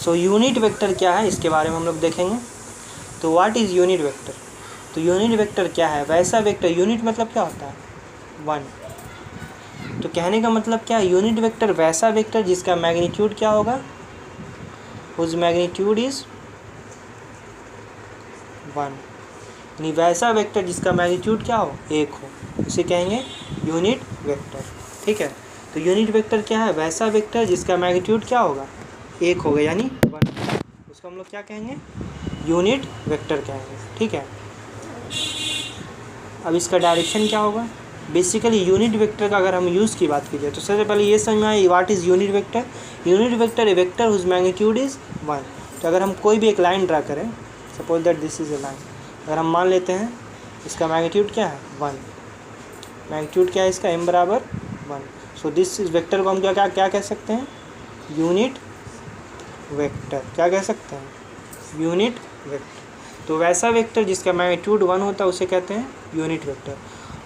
So unit vector क्या है इसके बारे में हम लोग देखेंगे। तो व्हाट इज़ यूनिट वेक्टर? तो यूनिट वेक्टर क्या है? वैसा वेक्टर, यूनिट मतलब क्या होता है? 1। तो कहने का मतलब क्या है? यूनिट वेक्टर वैसा वेक्टर जिसका मैग्नीट्यूड क्या होगा? उस मैग्नीट्यूड इज़ 1। यानी वैसा वेक्टर जिसका मैग्नीट्यूड क्या हो? 1 हो, उसे कहेंगे यूनिट वेक्टर। ठीक है, तो यूनिट वेक्टर क्या है? वैसा वेक्टर जिसका मैग्नीट्यूड क्या होगा? 1 होगा, यानी 1। उसको हम लोग क्या कहेंगे? यूनिट वेक्टर कहेंगे। ठीक है, अब इसका डायरेक्शन क्या होगा? बेसिकली यूनिट वेक्टर का अगर हम यूज़ की बात कीजिए तो सबसे पहले ये समझ में आए what is unit vector. Unit vector a vector whose magnitude is 1। तो अगर हम कोई भी एक लाइन ड्रा करें, suppose that this is a line, अगर हम मान लेते हैं इसका मैग्नीट्यूड क्या है? 1। मैग्नीट्यूड क्या है इसका? m बराबर 1। सो दिस इज वेक्टर को हम क्या कह सकते हैं? Unit vector. क्या कह सकते हैं? Unit vector. तो वैसा वेक्टर जिसका मैग्नीट्यूड 1 होता है उसे कहते हैं यूनिट वेक्टर।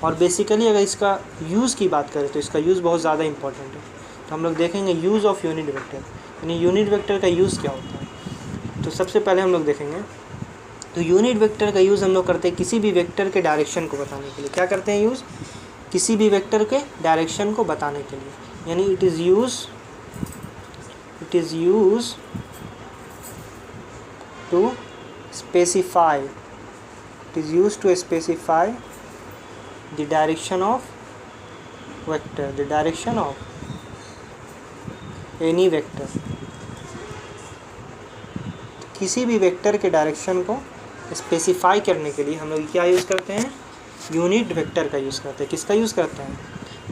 और बेसिकली अगर इसका यूज़ की बात करें तो इसका यूज़ बहुत ज़्यादा इंपॉर्टेंट है। तो हम लोग देखेंगे यूज़ ऑफ यूनिट वेक्टर, यानी यूनिट वेक्टर का यूज़ क्या होता है। तो सबसे पहले हम लोग देखेंगे, तो यूनिट वेक्टर का यूज़ हम लोग करते हैं किसी भी वेक्टर के डायरेक्शन को बताने के लिए। क्या करते हैं यूज़? किसी भी वेक्टर के डायरेक्शन को बताने के लिए, यानी it is use to specify the direction of vector, the direction of any vector. किसी भी वेक्टर के डायरेक्शन को स्पेसिफाई करने के लिए हम लोग क्या यूज़ करते हैं? यूनिट वेक्टर का यूज़ करते हैं। किसका यूज़ करते हैं?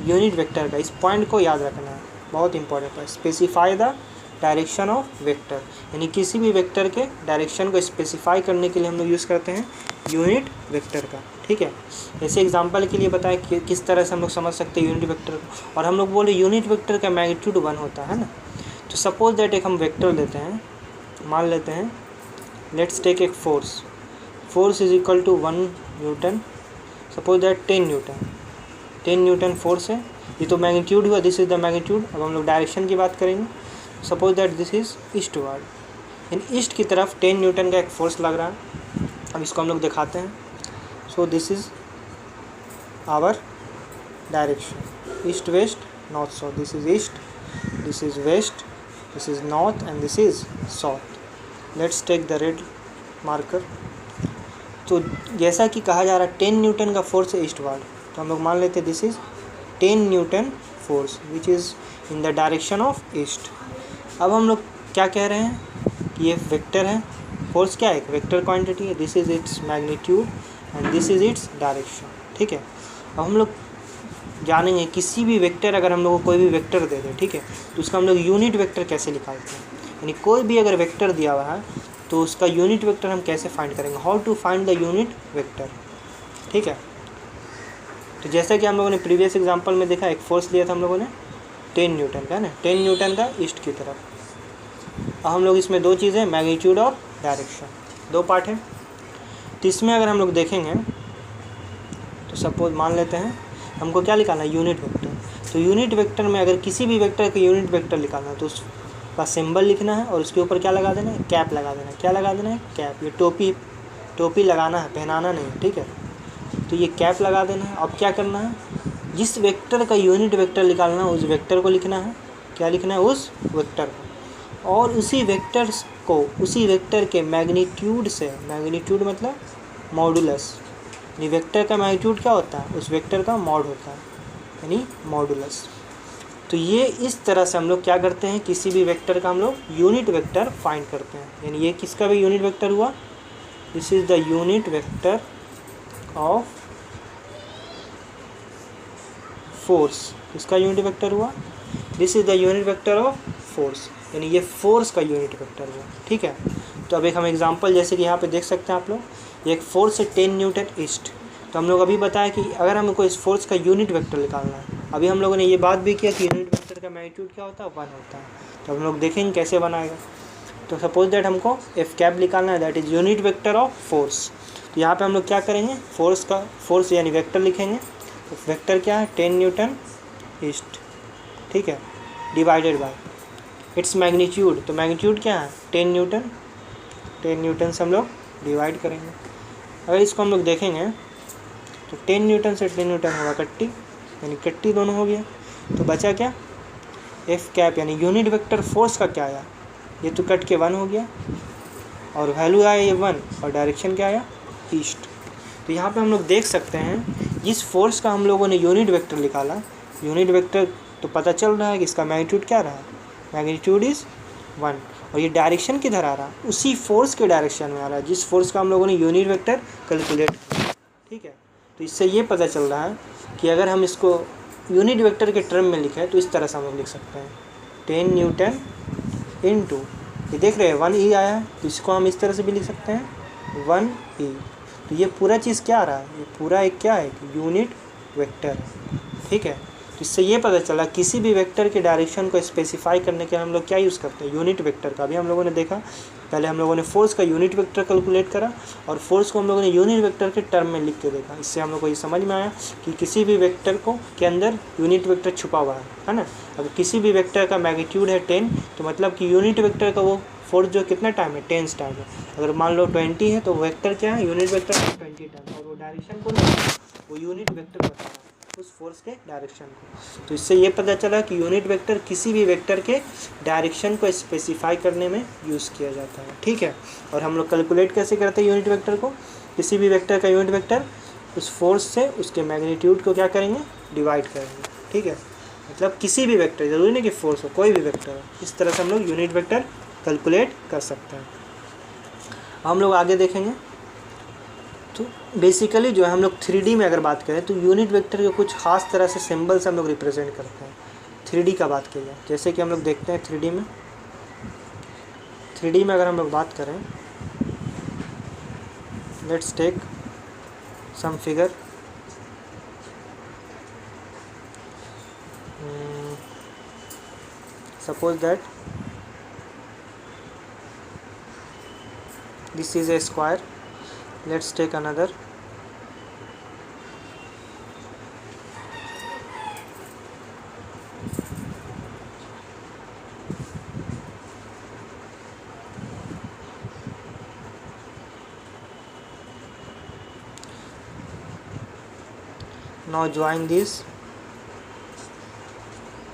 यूनिट वेक्टर का। इस पॉइंट को याद रखना है, बहुत इंपॉर्टेंट है। Specify the direction of vector, यानी किसी भी वेक्टर के डायरेक्शन को स्पेसिफाई करने के लिए हम लोग यूज़ करते हैं यूनिट वेक्टर का। ठीक है, जैसे एग्जांपल के लिए बताएं कि किस तरह से हम लोग समझ सकते हैं यूनिट वेक्टर को। और हम लोग बोले यूनिट वेक्टर का मैग्नीट्यूड 1 होता है ना। तो सपोज दैट एक हम वेक्टर लेते हैं, मान लेते हैं, लेट्स टेक एक force is equal to 1 newton. Suppose that 10 newton force है। ये तो मैग्नीट्यूड हुआ, दिस इज द मैग्नीट्यूड। अब हम लोग डायरेक्शन की बात करेंगे। Suppose that this is eastward, in east की तरफ 10 न्यूटन का एक फोर्स लग रहा है। अब इसको हम लोग दिखाते हैं। So this is our direction, east west north south. This is east, this is west, this is north and this is south. Let's take the red marker. तो जैसा कि कहा जा रहा है 10 न्यूटन का फोर्स है ईस्टवर्ड, तो हम लोग मान लेते हैं this is 10 newton force which is in the direction of east. अब हम लोग क्या कह रहे हैं कि ये वेक्टर है, फोर्स क्या है? एक वेक्टर क्वांटिटी है। This is its magnitude and this is its direction. ठीक है, अब हम लोग जानेंगे किसी भी वेक्टर, अगर हम लोग को कोई भी वेक्टर दे दे, ठीक है, तो उसका हम लोग यूनिट वेक्टर कैसे निकालते हैं। यानी कोई भी अगर वेक्टर दिया हुआ है तो उसका यूनिट वेक्टर हम कैसे फाइंड करेंगे, how to find the unit vector. ठीक है, तो जैसा कि हम लोगों ने प्रीवियस एग्जांपल में देखा, एक फोर्स लिया था हम लोगों ने 10 न्यूटन का ना, 10 न्यूटन का ईस्ट की तरफ। अब हम लोग इसमें दो चीज़ें, मैग्नीट्यूड और डायरेक्शन, दो पार्ट हैं। तो इसमें अगर हम लोग देखेंगे तो सपोज मान लेते हैं हमको क्या निकालना है? Unit vector. तो यूनिट वेक्टर में अगर किसी भी वेक्टर का यूनिट वेक्टर निकालना है तो उसका सिंबल लिखना है और उसके ऊपर क्या लगा देना है? कैप लगा देना है। क्या लगा देना है? कैप। ये टोपी लगाना है, पहनाना नहीं। ठीक है, तो ये कैप लगा देना है। अब क्या करना है? जिस वेक्टर का यूनिट वेक्टर निकालना है उस वेक्टर को लिखना है। क्या लिखना है? उस वेक्टर को। और उसी वेक्टर को उसी वेक्टर के मैग्नीट्यूड से, मैग्नीट्यूड मतलब मॉडुलस, यानी वेक्टर का मैग्नीट्यूड क्या होता है? उस वेक्टर का मॉड होता है, यानी मॉडुलस। तो ये इस तरह से हम लोग क्या करते हैं, किसी भी वेक्टर का हम लोग यूनिट वेक्टर फाइंड करते हैं। यानी ये किसका भी यूनिट वेक्टर हुआ? This is the unit vector of force. इसका यूनिट वेक्टर हुआ, this is the unit vector of force, यानी ये फोर्स का यूनिट वेक्टर हुआ। ठीक है, तो अब एक हम एग्जांपल, जैसे कि यहाँ पे देख सकते हैं आप लोग, ये एक फोर्स है 10 न्यूटन ईस्ट। तो हम लोग अभी बताया कि अगर हमको इस फोर्स का यूनिट वेक्टर निकालना है, अभी हम लोगों ने ये बात भी किया कि यूनिट वेक्टर का मैग्नीट्यूड क्या होता है? 1 होता है। तो हम लोग देखेंगे कैसे बनाएगा। तो सपोज दैट हमको एफ कैप निकालना है, that is unit vector of force. तो यहाँ पे हम लोग क्या करेंगे? फोर्स यानी वेक्टर लिखेंगे। तो वेक्टर क्या है? 10 न्यूटन ईस्ट। ठीक है, डिवाइडेड बाय इट्स मैग्नीट्यूड, तो मैग्नीट्यूड क्या है 10 न्यूटन। 10 न्यूटन से हम लोग डिवाइड करेंगे। अगर इसको हम लोग देखेंगे तो 10 न्यूटन से 10 न्यूटन होगा कट्टी, यानी कट्टी दोनों हो गया। तो बचा क्या एफ कैप, यानी यूनिट वेक्टर फोर्स का क्या आया, ये तो कट के 1 हो गया और वैल्यू आया ये 1 और डायरेक्शन क्या आया ईस्ट। तो यहाँ पे हम लोग देख सकते हैं जिस फोर्स का हम लोगों ने यूनिट वेक्टर निकाला, यूनिट वेक्टर तो पता चल रहा है कि इसका मैग्नीट्यूड क्या रहा, मैग्नीट्यूड इज़ 1, और ये डायरेक्शन किधर आ रहा, उसी फोर्स के डायरेक्शन में आ रहा है जिस फोर्स का हम लोगों ने यूनिट वेक्टर कैलकुलेट किया। ठीक है, तो इससे ये पता चल रहा है कि अगर हम इसको यूनिट वेक्टर के टर्म में लिखें तो इस तरह से हम लोग लिख सकते हैं 10 न्यूटन इनटू, ये देख रहे हैं 1 ई आया है, तो इसको हम इस तरह से भी लिख सकते हैं 1 ई। तो ये पूरा चीज़ क्या आ रहा है, ये पूरा एक क्या है यूनिट वेक्टर है। ठीक है, तो इससे ये पता चला किसी भी वेक्टर के डायरेक्शन को स्पेसिफाई करने के हम लोग क्या यूज़ करते हैं, यूनिट वेक्टर का। भी हम लोगों ने देखा, पहले हम लोगों ने फोर्स का यूनिट वेक्टर कैलकुलेट करा और फोर्स को हम लोगों ने यूनिट वेक्टर के टर्म में लिख के देखा। इससे हम लोग को ये समझ में आया कि किसी भी वेक्टर को के अंदर यूनिट वेक्टर छुपा हुआ है ना। अगर किसी भी वेक्टर का मैग्नीट्यूड है 10, तो मतलब कि यूनिट वेक्टर का वो फोर्स जो कितना टाइम है 10 टाइम है। अगर मान लो 20 है तो वेक्टर क्या है, यूनिट वेक्टर 20 टाइम, और वो डायरेक्शन को नहीं, वो यूनिट वेक्टर बता रहा है उस फोर्स के डायरेक्शन को। तो इससे ये पता चला कि यूनिट वेक्टर किसी भी वेक्टर के डायरेक्शन को स्पेसिफाई करने में यूज़ किया जाता है। ठीक है, और हम लोग कैलकुलेट कैसे करते हैं यूनिट वेक्टर को, किसी भी वेक्टर का यूनिट वेक्टर उस फोर्स से उसके मैग्नीट्यूड को क्या करेंगे डिवाइड करेंगे। ठीक है, मतलब किसी भी वेक्टर, जरूरी नहीं कि फोर्स हो, कोई भी वेक्टर हो, इस तरह से हम लोग यूनिट वेक्टर कैलकुलेट कर सकते हैं। हम लोग आगे देखेंगे। तो बेसिकली जो है हम लोग 3D में अगर बात करें तो यूनिट वेक्टर के कुछ खास तरह से सिंबल से हम लोग रिप्रेजेंट करते हैं। 3D का बात की जाए, जैसे कि हम लोग देखते हैं 3D में अगर हम लोग बात करें, let's take some figure. Suppose that this is a square, let's take another, now join this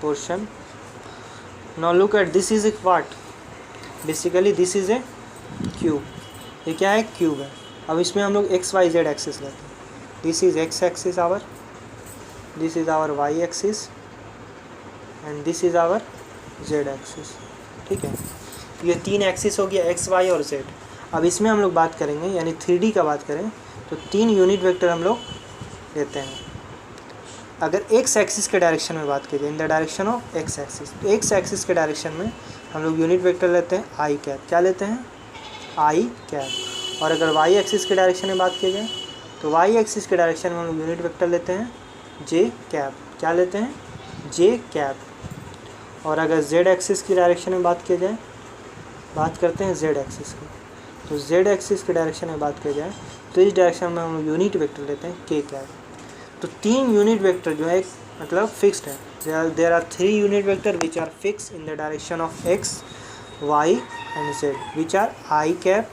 portion. Now look at this is a what, basically this is a cube, ये क्या है क्यूब है। अब इसमें हम लोग एक्स वाई जेड एक्सिस लेते हैं, this is X axis our, this is our Y axis and this is our Z axis. ठीक है, ये 3 एक्सिस हो गया एक्स वाई और जेड। अब इसमें हम लोग बात करेंगे, यानी 3D का बात करें तो 3 यूनिट वेक्टर हम लोग लेते हैं। अगर एक्स एक्सिस के डायरेक्शन में बात करें, इन the direction of x axis, तो एक्स एक्सिस के डायरेक्शन में हम लोग यूनिट वेक्टर लेते हैं आई कैप, क्या लेते हैं आई कैप। और अगर वाई एक्सिस के डायरेक्शन में बात की जाए तो वाई एक्सिस के डायरेक्शन में हम लोग यूनिट वेक्टर लेते हैं जे कैप, क्या लेते हैं जे कैप। और अगर जेड एक्सिस की डायरेक्शन में बात की जाए, बात करते हैं जेड एक्सिस की, तो जेड एक्सिस के डायरेक्शन में बात की जाए तो इस डायरेक्शन में हम लोग यूनिट वेक्टर लेते हैं के कैप। तो 3 यूनिट वेक्टर जो है मतलब फिक्स्ड है। There are 3 unit vector which are fix in the direction of X Y and Z, which are I cap,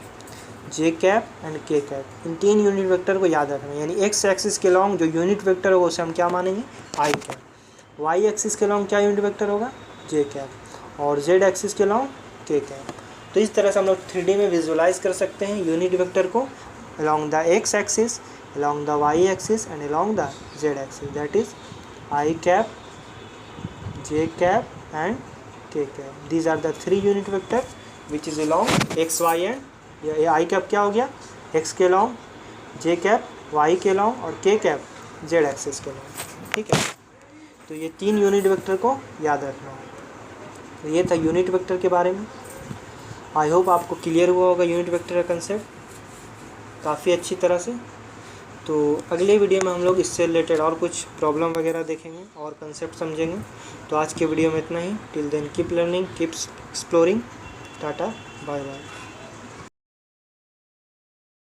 J cap and K cap. इन 3 यूनिट वेक्टर को याद रखना है, यानी एक्स एक्सिस के लॉन्ग जो यूनिट वेक्टर होगा उसे हम क्या मानेंगे आई कैप, वाई एक्सिस के लॉन्ग क्या यूनिट वेक्टर होगा जे कैप, और जेड एक्सिस के लॉन्ग के कैप। तो इस तरह से हम लोग 3D में विजुलाइज कर सकते हैं यूनिट वेक्टर को along the x axis, along the y axis and along the z axis, that is I cap, j cap and k cap. These are the 3 unit vector which is along x, y and ये I cap क्या हो गया x के along, j cap y के along और k cap z axis के along। ठीक है, तो ये 3 यूनिट वेक्टर को याद रखना है। तो ये था यूनिट वेक्टर के बारे में। आई होप आपको क्लियर हुआ होगा यूनिट वेक्टर का कंसेप्ट काफ़ी अच्छी तरह से। तो अगले वीडियो में हम लोग इससे रिलेटेड और कुछ प्रॉब्लम वगैरह देखेंगे और कंसेप्ट समझेंगे। तो आज के वीडियो में इतना ही। Till then keep learning, keep exploring. Tata, bye bye.